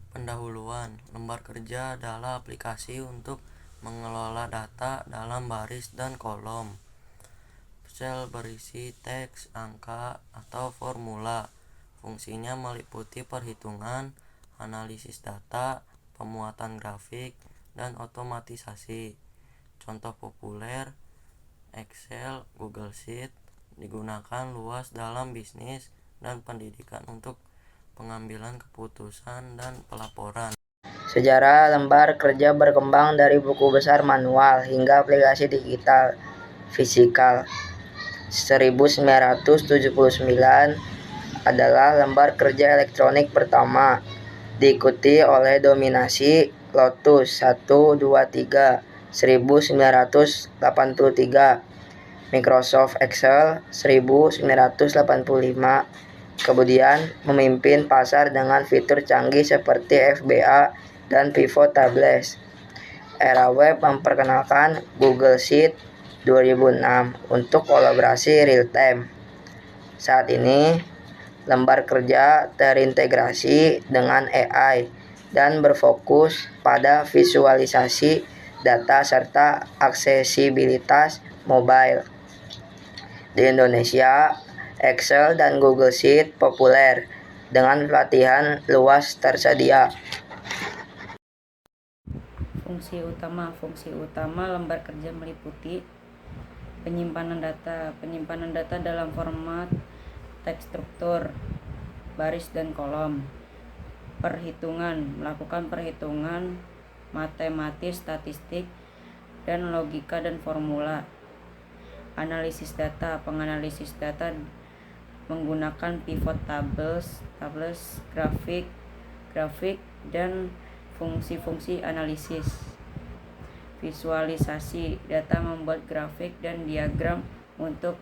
Pendahuluan, lembar kerja adalah aplikasi untuk mengelola data dalam baris dan kolom. Sel berisi teks, angka, atau formula. Fungsinya meliputi perhitungan, analisis data, pemuatan grafik, dan otomatisasi. Contoh populer: Excel, Google Sheet, digunakan luas dalam bisnis dan pendidikan untuk pengambilan keputusan dan pelaporan. Sejarah lembar kerja berkembang dari buku besar manual hingga aplikasi digital fisikal. 1979 adalah lembar kerja elektronik pertama, diikuti oleh dominasi Lotus 123 1983, Microsoft Excel 1985, kemudian memimpin pasar dengan fitur canggih seperti FBA dan pivot tables. Era web memperkenalkan Google Sheet 2006 untuk kolaborasi real-time. Saat ini, lembar kerja terintegrasi dengan AI dan berfokus pada visualisasi data serta aksesibilitas mobile. Di Indonesia, Excel dan Google Sheet populer dengan pelatihan luas tersedia. Fungsi utama lembar kerja meliputi penyimpanan data dalam format teks struktur, baris dan kolom. Melakukan perhitungan matematis, statistik, dan logika dan formula. Analisis data, penganalisis data menggunakan pivot tables, grafik, dan fungsi-fungsi analisis. Visualisasi data, membuat grafik dan diagram untuk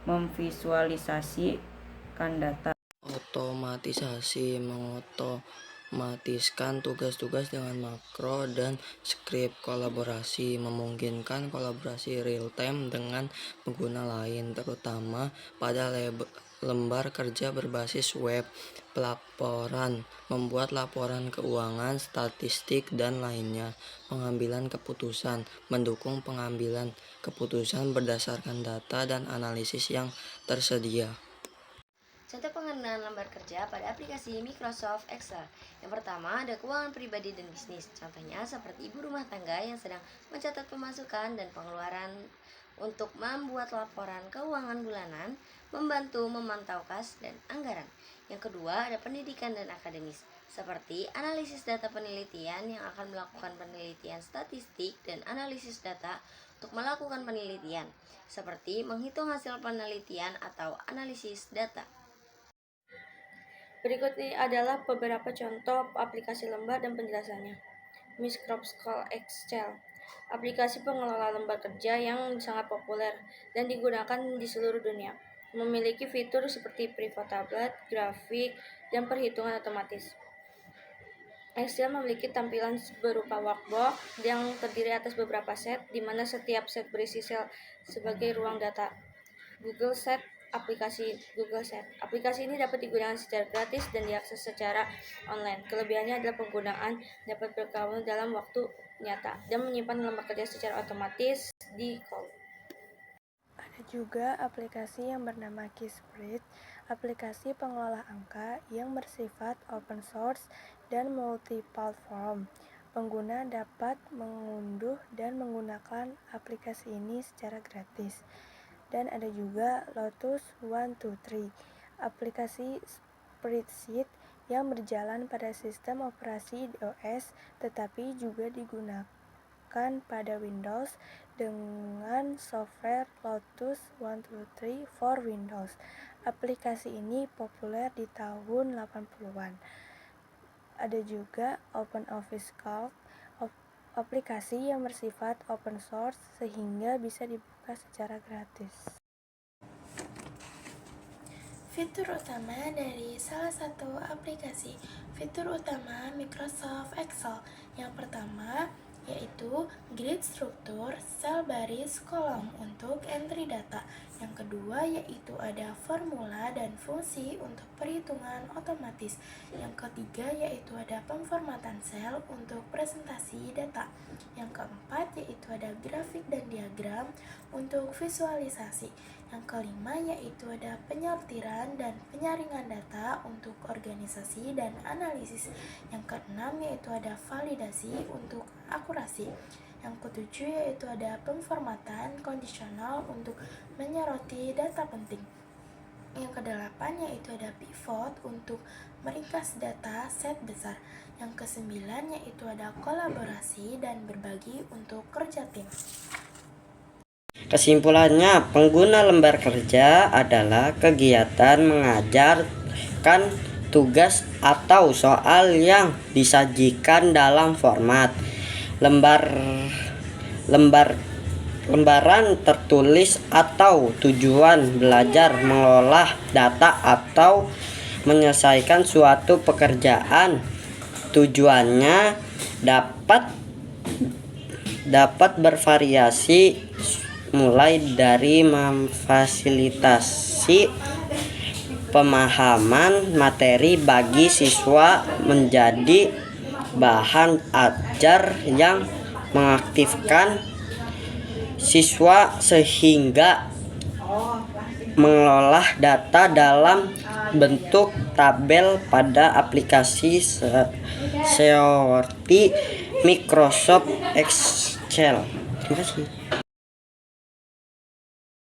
memvisualisasikan data. Otomatisasi, mengotomatiskan tugas-tugas dengan makro dan skrip. Kolaborasi, memungkinkan kolaborasi real-time dengan pengguna lain, terutama pada lembar kerja berbasis web. Pelaporan, membuat laporan keuangan, statistik, dan lainnya. Pengambilan keputusan, mendukung pengambilan keputusan berdasarkan data dan analisis yang tersedia. Contoh penggunaan lembar kerja pada aplikasi Microsoft Excel. Yang pertama ada keuangan pribadi dan bisnis. Contohnya seperti ibu rumah tangga yang sedang mencatat pemasukan dan pengeluaran untuk membuat laporan keuangan bulanan, membantu memantau kas dan anggaran. Yang kedua ada pendidikan dan akademis, seperti analisis data penelitian yang akan melakukan penelitian statistik dan analisis data untuk melakukan penelitian, seperti menghitung hasil penelitian atau analisis data. Berikut ini adalah beberapa contoh aplikasi lembar dan penjelasannya. Microsoft Excel, aplikasi pengelola lembar kerja yang sangat populer dan digunakan di seluruh dunia. Memiliki fitur seperti pivot tablet, grafik, dan perhitungan otomatis. Excel memiliki tampilan berupa workbox yang terdiri atas beberapa set, di mana setiap set berisi sel sebagai ruang data. Google Sheet, aplikasi ini dapat digunakan secara gratis dan diakses secara online. Kelebihannya adalah penggunaan dapat bergabung dalam waktu nyata dan menyimpan lembar kerja secara otomatis di cloud. Ada juga aplikasi yang bernama Keyspread, aplikasi pengelola angka yang bersifat open source dan multi-platform. Pengguna dapat mengunduh dan menggunakan aplikasi ini secara gratis. Dan ada juga Lotus 123, aplikasi spreadsheet yang berjalan pada sistem operasi DOS tetapi juga digunakan pada Windows dengan software Lotus 123 for Windows. Aplikasi ini populer di tahun 80-an. Ada juga OpenOffice Calc, aplikasi yang bersifat open source sehingga bisa dibuka secara gratis. Fitur utama dari salah satu aplikasi. Fitur utama Microsoft Excel. Yang pertama yaitu grid struktur sel baris kolom untuk entry data. Yang kedua yaitu ada formula dan fungsi untuk perhitungan otomatis. Yang ketiga yaitu ada pemformatan sel untuk presentasi data. Yang keempat yaitu ada grafik dan diagram untuk visualisasi. Yang kelima yaitu ada penyortiran dan penyaringan data untuk organisasi dan analisis. Yang keenam yaitu ada validasi untuk akurasi. Yang ketujuh yaitu ada pemformatan kondisional untuk menyoroti data penting. Yang kedelapan yaitu ada pivot untuk meringkas data set besar. Yang kesembilan yaitu ada kolaborasi dan berbagi untuk kerja tim. Kesimpulannya, pengguna lembar kerja adalah kegiatan mengajarkan tugas atau soal yang disajikan dalam format lembaran tertulis atau tujuan belajar mengolah data atau menyelesaikan suatu pekerjaan. Tujuannya dapat bervariasi, mulai dari memfasilitasi pemahaman materi bagi siswa menjadi bahan ajar yang mengaktifkan siswa sehingga mengolah data dalam bentuk tabel pada aplikasi seperti Microsoft Excel. Terima kasih.